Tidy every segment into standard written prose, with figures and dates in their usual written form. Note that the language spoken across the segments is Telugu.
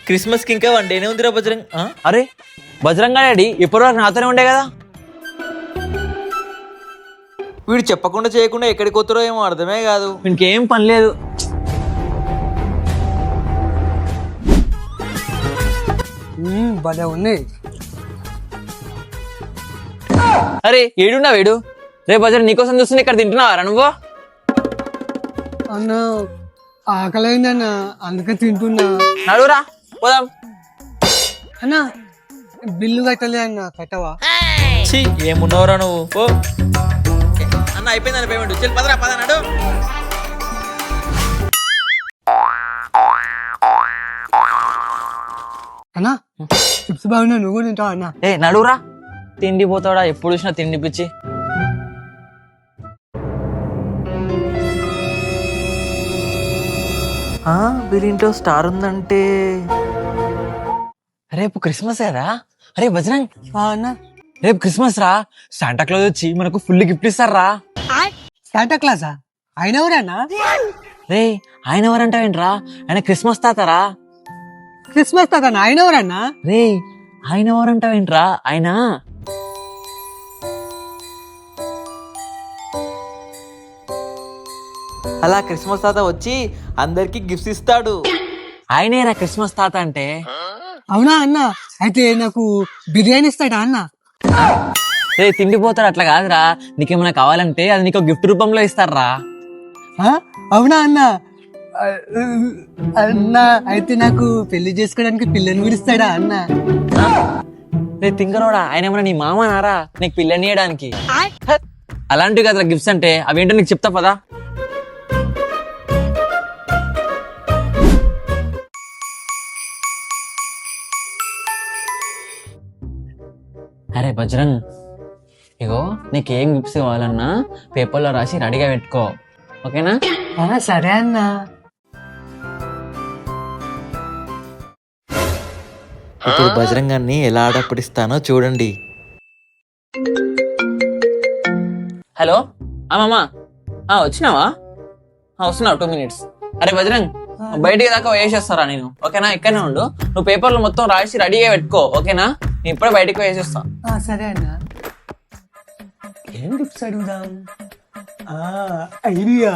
క్రిస్మస్ కి ఇంకా 1 డేనే ఉందిరా బజరంగ్. అరే బజరంగా డాడీ ఇప్పటివరకు నాతోనే ఉండే కదా. వీడు చెప్పకుండా చేయకుండా ఎక్కడికి పోతారో ఏమో అర్థమే కాదు. ఇంకేం పని లేదు. భలే ఉన్నాయి. అరే ఏడున్నా వేడు. రేపు బజరంగ్ నీకోసం చూస్తున్నా ఇక్కడ తింటున్నావారా నువ్వు? అన్న ఆకలైందన్న అందుకే తింటున్నా. నడురా పోదాం. అన్న బిల్లు కట్టలే అన్న, కట్టవా? ఛీ ఏమున్నావురా నువ్వు పో. అన్న అయిపోయిందన్న పేమెంట్. చెల్లి పదరా పద నడు. అన్నా చిప్స్ బాగున్నా, నువ్వు కూడా తింటావా అన్న? ఏ నడురా, తిండి పోతాడా ఎప్పుడు చూసినా తిండి పిచ్చి. వీరింటో స్టార్ ఉందంటే రేపు క్రిస్మస్ రా. అరే బజరంగ్ అన్న రేపు క్రిస్మస్ రా. శాంటా క్లాజ్ వచ్చి మనకు ఫుల్ గిఫ్ట్ ఇస్తారా. శాంటా క్లాసా? ఆయన ఎవరన్నా? రే ఆయన ఎవరంటావేంట్రా, ఆయన క్రిస్మస్ తాతారా. క్రిస్మస్ తాత ఆయన ఎవరన్నా? రే ఆయన ఎవరంటావేంట్రా, ఆయన అలా క్రిస్మస్ తాత వచ్చి అందరికి గిఫ్ట్స్ ఇస్తాడు. ఆయనేరా క్రిస్మస్ తాత అంటే. అవునా అన్న? అయితే నాకు బిర్యానీ ఇస్తాడా అన్న? రే తిండిపోతాడు అట్లా కాదురా, నీకేమైనా కావాలంటే అది నీకు గిఫ్ట్ రూపంలో ఇస్తారా. అవునా అన్న? అన్న అయితే నాకు పెళ్లి చేసుకోవడానికి పిల్లని కూడా ఇస్తాడా అన్న? రే తింగరోడా, ఆయన ఏమన్నా నీ మామ నారా నీకు పిల్లని ఇయ్యడానికి? అలాంటివి కదరా గిఫ్ట్స్ అంటే. అవేంటో నీకు చెప్తా పదా. అరే బజరంగ్ ఇగో నీకేం గిఫ్ట్స్ కావాలన్నా పేపర్లో రాసి రెడీగా పెట్టుకో, ఓకేనా? సరే అన్న. ఇప్పుడు బజరంగాన్ని ఎలా ఆడపడిస్తానో చూడండి. హలో మామా, వచ్చినావా? వస్తున్నావు 2 minutes. అరే బజరంగ్ బయటికి దాకా వేసేస్తారా నేను, ఓకేనా? ఇక్కడనే ఉండు, నువ్వు పేపర్లు మొత్తం రాసి రెడీగా పెట్టుకో, ఓకేనా? నేను ఇప్పుడే బయటికి వేసేస్తా. సరే అన్న. ఏం గిఫ్ట్స్ అడుగుదాం? ఐడియా.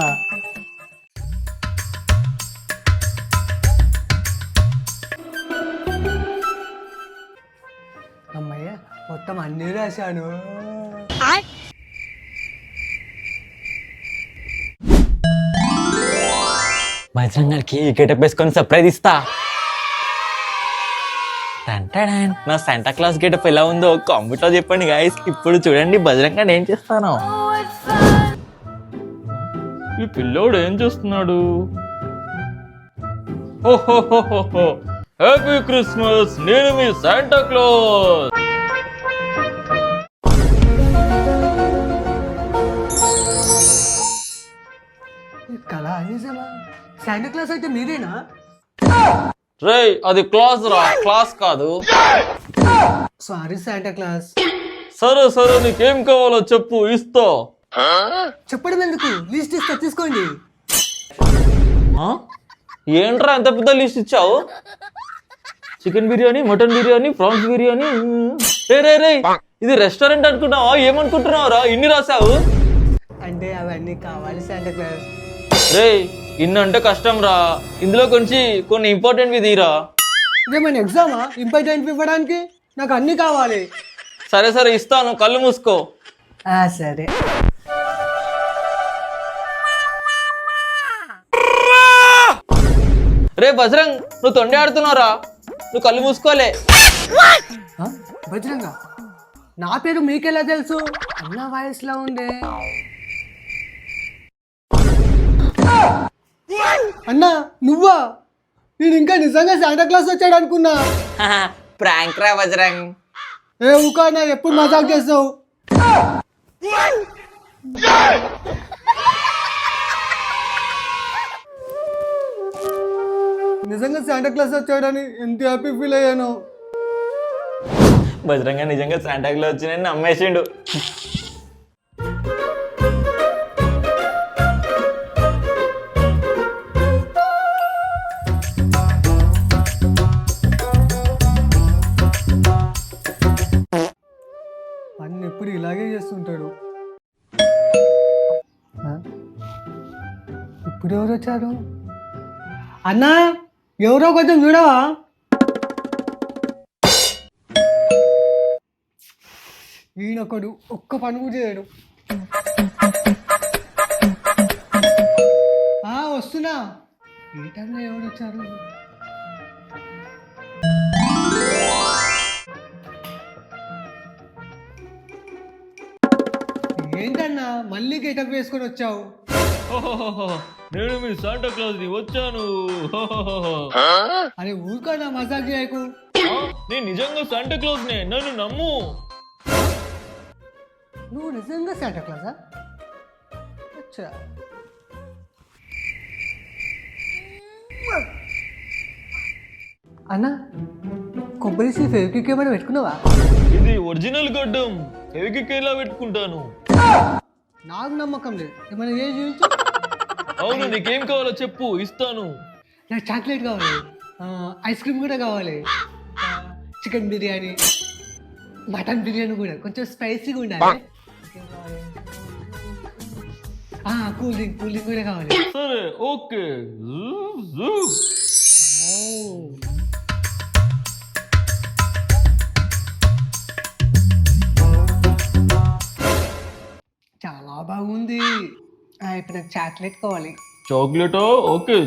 అమ్మయ్య మొత్తం అన్ని రాశాను. బజరంగ్ గారికి గెటప్ వేసుకొని సర్ప్రైజ్ ఇస్తా. నా శాంటా క్లాస్ గెటప్ ఎలా ఉందో కామెంట్ లో చెప్పండి గాయస్. ఇప్పుడు చూడండి బజరంగ్ గారు ఏం చేస్తాను. ఈ పిల్లోడు ఏం చేస్తున్నాడు? ఓహోహోహో, హ్యాపీ క్రిస్మస్, నేను మీ శాంటా క్లాస్. కళ నిజమా? శాంటా క్లాస్ అయితే మీరేనా? రే అది క్లాస్ రా, క్లాస్ కాదు. Sorry Santa class. సరే సరే నీకేం కావాలో చెప్పు, ఇస్తా. చెప్పడం ఎందుకు, లిస్ట్ ఇస్తా తీసుకోండి. ఏంట్రా ఎంత పెద్ద లిస్ట్ ఇచ్చావు? Chicken biryani, mutton biryani, prawns biryani. రే రే రే ఇది రెస్టారెంట్ అనుకుంటున్నావా? ఏమనుకుంటున్నావురా ఇన్ని రాసావు? అంటే అవన్నీ కావాలి శాంటా క్లాస్. రే ఇన్నంటే కష్టం రా, ఇందులో కొన్ని ఇంపార్టెంట్ తీరా. ఇదేమైనా ఎగ్జామా ఇంపార్టెంట్ ఇవ్వడానికి? నాకు అన్ని కావాలి. సరే సరే ఇస్తాను, కళ్ళు మూసుకో. సరే. రే బజరంగ్ నువ్వు తొండి ఆడుతున్నావురా, నువ్వు కళ్ళు మూసుకోలే. బజరంగా నా పేరు మీకెలా తెలుసు? అన్న వాయిస్ లా ఉందే. అన్నా నువ్వా? నేను ఇంకా నిజంగా శాంటా క్లాస్ వచ్చాడు అనుకున్నా. ప్రాంక్ రా బజరంగ్. ఏ ఊకా అన్న, ఎప్పుడు మజాక్ చేస్తావు? నిజంగా శాంటా క్లాస్ వచ్చాడని ఎంత హ్యాపీ ఫీల్ అయ్యాను. బజరంగా నిజంగా శాంటా క్లాస్ వచ్చి నేను నమ్మేసిండు. చేస్తుంటాడు. ఇప్పుడు ఎవరు వచ్చారు? అన్నా ఎవరో కొంచెం చూడవా? ఈయనొకడు ఒక్క పని కూడా చేయడు. వస్తున్నా. ఏ టైంలో ఎవరు వచ్చారు? ఏంటన్నా మళ్ళీ గెటప్ వేసుకొని వచ్చావు? నేను మీ శాంటా క్లాస్ ని వచ్చాను. అరే ఊరుకోనా, మజాక్ చేయకు. నేను నిజంగా శాంటా క్లాస్ నే, నన్ను నమ్ము. నువ్వు నిజంగా శాంటా క్లాసా? అచ్చా. అన్నా కొబ్బరి ఫెవిక్విక్ ఏమైనా పెట్టుకున్నావా? ఇది ఒరిజినల్ గడ్డం, ఫెవిక్విక్ ఎలా పెట్టుకుంటాను? నాకు నమ్మకం లేదు. ఏమైనా ఏ చూపించు. అవును, నీకేం కావాలో చెప్పు, ఇస్తాను. నాకు చాక్లెట్ కావాలి, ఐస్ క్రీమ్ కూడా కావాలి, చికెన్ బిర్యానీ, మటన్ బిర్యానీ కూడా కొంచెం స్పైసీగా ఉండాలి, కూల్ డ్రింక్ కూడా కావాలి. సరే, ఓకే. చాలా బాగుంది. ఇప్పుడు నాకు చాక్లెట్ కావాలి. చాక్లెటా? ఓకే.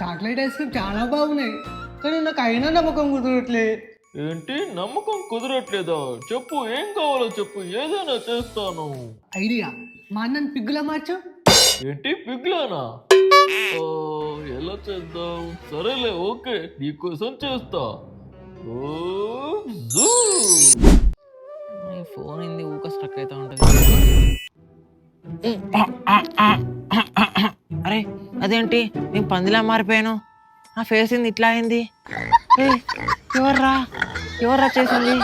చాక్లెట్ ఐస్ క్రీమ్ చాలా బాగున్నాయి, కానీ నాకు అయినా నమ్మకం కుదరట్లే. ఏంటి నమ్మకం కుదరట్లేదా? చెప్పు, ఏం కావాలో చెప్పు, ఏదైనా చేస్తాను. ఐడియా, మా అన్నని పిగ్గులా మార్చు. ఏంటి పిగ్లానా? ఎలా చేద్దాం? సరేలే, ఓకే, నీకోసం చేస్తా. ఫోన్ ఇంది ఊక స్ట్రక్ అవుతా ఉంటది. అరే అదేంటి నేను పందిలా మారిపోయాను? నా ఫేస్ ఇంది ఇట్లా అయింది. ఎవర్రా చేసింది?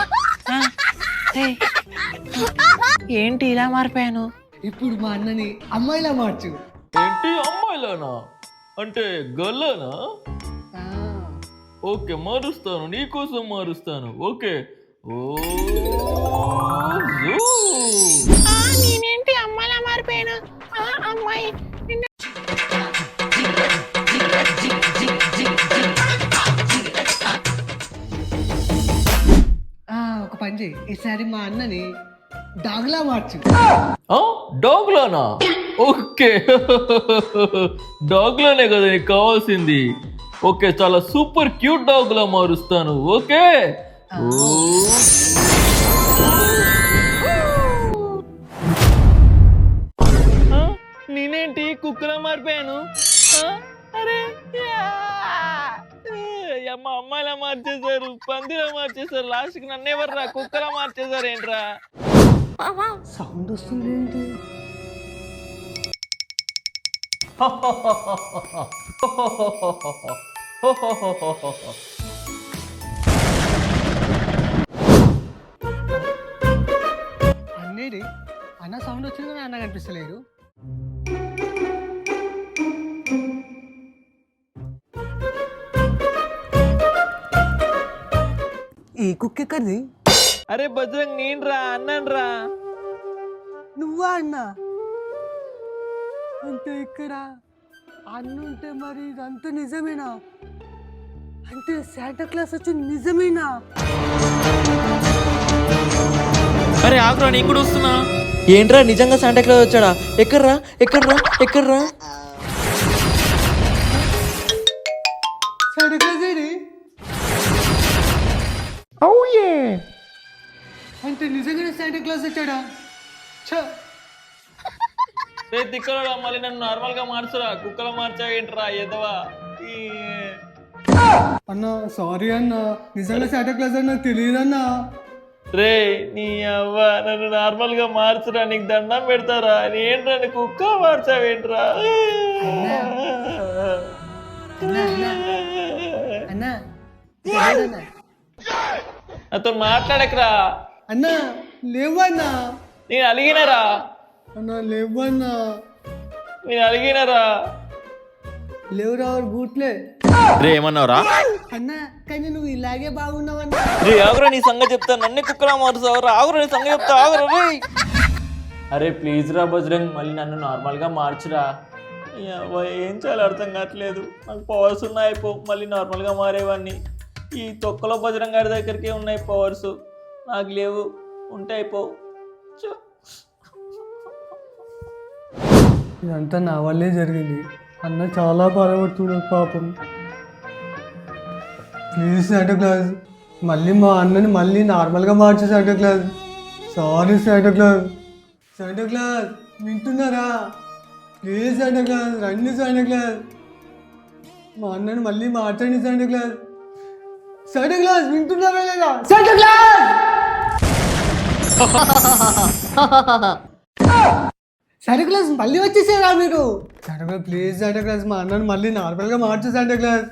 ఏంటి ఇలా మారిపోయాను? ఇప్పుడు మా అన్నని అమ్మాయిలా మార్చు. ఏంటి అమ్మాయిలానా? అంటే గల్లానా? ఓకే, మారుస్తాను, నీకోసం మారుస్తాను. ఓకే. నేనేంటి అమ్మాయిలా మారిపోయాను? అమ్మాయి ఒక పని చేయి, ఈసారి మా అన్నని డాగ్లా మార్చు. డాగ్లానా? ఓకే. డాగ్లానే కదా నీకు కావాల్సింది. ఓకే, చాలా సూపర్ క్యూట్ డాగ్లా మారుస్తాను. ఓకే. నేనేంటి కుక్కలా మారిపోయాను? అరే అమ్మ, అమ్మాయిలా మార్చేశారు, పందిలా మార్చేశారు, లాస్ట్కి నన్ను ఎవర్రా కుక్కలా మార్చేశారు. ఏంట్రా సౌండ్ వస్తుంది ఏంటి? అన్నేది అన్న సౌండ్ వచ్చింది కానీ అన్న కనిపిస్తలేరు. ఈ కుక్క ఎక్కడిది? అరే బజరంగ్, నేనురా, అన్నాన్రా. నువ్వా అన్న? అంటే ఇక్కడ అన్నుంటే మరి ఇదంతా నిజమేనా? అంటే శాంటా క్లాస్ వచ్చి నిజమేనా? అరే ఆగ్రా, నేను కూడా వస్తున్నా. ఏంట్రా నిజంగా శాంటా క్లాస్ వచ్చాడా? ఎక్కడ్రా? Santa Claus AD? అంటే నిజంగానే శాంటా క్లాస్ వచ్చాడా? తిక్కడా, మళ్ళీ నన్ను నార్మల్ గా మార్చరా, కుక్కలా మార్చావేంట్రా ఎదవా? అన్న సారీ అన్న, నిజంగా శాంటా క్లాస్ అని నాకు తెలియదన్నా. రే నీ అవ్వ, నన్ను నార్మల్ గా మార్చరా, నీకు దండం పెడతారా? ఏంట్రా కుక్క మార్చావేంట్రా? అన్నా నాతో మాట్లాడకరా. అన్నా లేవన్నా. నేను అలిగినరా? అన్నా లేవన్నా. నేను అలిగినరా? లేవురా బూట్లే. రే ఏమన్నావురా? అన్న కానీ నువ్వు ఇలాగే బాగున్నావన్నా. రే ఆగురా, నీ సంగతి చెప్తా. నన్నే కుక్కలా మారుస్తావురా. ఆగురా, నీ సంగతి చెప్తా. ఆగురా రే. అరే ప్లీజ్ రా బజరంగ్, మళ్ళీ నన్ను నార్మల్గా మార్చురా. ఏం చేయాలో అర్థం కావట్లేదు. నాకు పవర్స్ ఉన్నాయి, మళ్ళీ నార్మల్గా మారేవాడిని. ఈ తొక్కలో బజరంగ్ గారి దగ్గరికి ఉన్నాయి పవర్స్, నాకు లేవు. ఉంటే అయిపోవు. ఇదంతా నా వల్లే జరిగింది. అన్న చాలా బాధపడుతున్నాడు పాపం. ప్లీజ్ శాంటా క్లాస్, మళ్ళీ మా అన్నని మళ్ళీ నార్మల్గా మార్చు Santa Claus. Sorry Santa Claus. Santa Claus వింటున్నారా? ప్లీజ్ శాంటా క్లాస్ రండి శాంటా క్లాస్. మా అన్నని మళ్ళీ మార్చండి శాంటా క్లాస్. శాంటా క్లాస్ వింటున్నారా లేదా? శాంటా క్లాస్ శాంటా క్లాస్ మళ్ళీ వచ్చేసారా మీరు? Santa Claus please Santa Claus, మా అన్నని మళ్ళీ నార్మల్గా మార్చు శాంటా క్లాస్.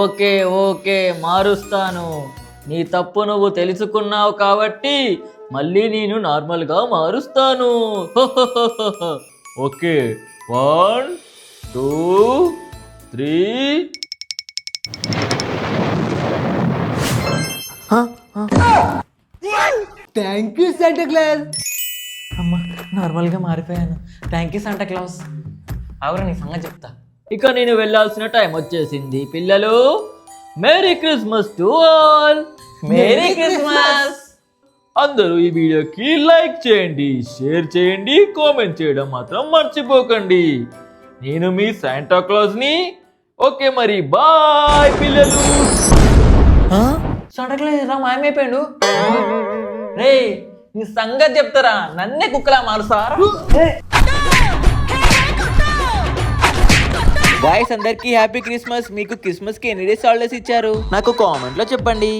ఓకే ఓకే, మారుస్తాను. నీ తప్పు నువ్వు తెలుసుకున్నావు కాబట్టి మళ్ళీ నేను నార్మల్గా మారుస్తాను. Okay, 1 2 3. Thank you Santa Claus. అమ్మ నార్మల్గా మారిపోయాను. Thank you Santa Claus. ఆగురా, నీ సంగతి చెప్తా. ఇక నేను వెళ్ళాల్సిన టైం వచ్చేసింది పిల్లలు. Merry Christmas to all. Merry Christmas. అందరూ ఈ వీడియోకి లైక్ చేయండి, షేర్ చేయండి, కామెంట్ చేయడం మాత్రం మర్చిపోకండి. నేను మీ శాంటా క్లాస్ ని. ఓకే మరి బాయ్ పిల్లలు. శాంటా క్లాస్ రా మాయమైపోయాడు. రే నీ సంగతి చెప్తారా, నన్నే కుక్కలా మారుస్తారా? బాయ్స్ అందరికీ హ్యాపీ క్రిస్మస్. మీకు క్రిస్మస్ కి ఎన్ని డేస్ హాలిడేస్ ఇచ్చారు నాకు కామెంట్ లో చెప్పండి.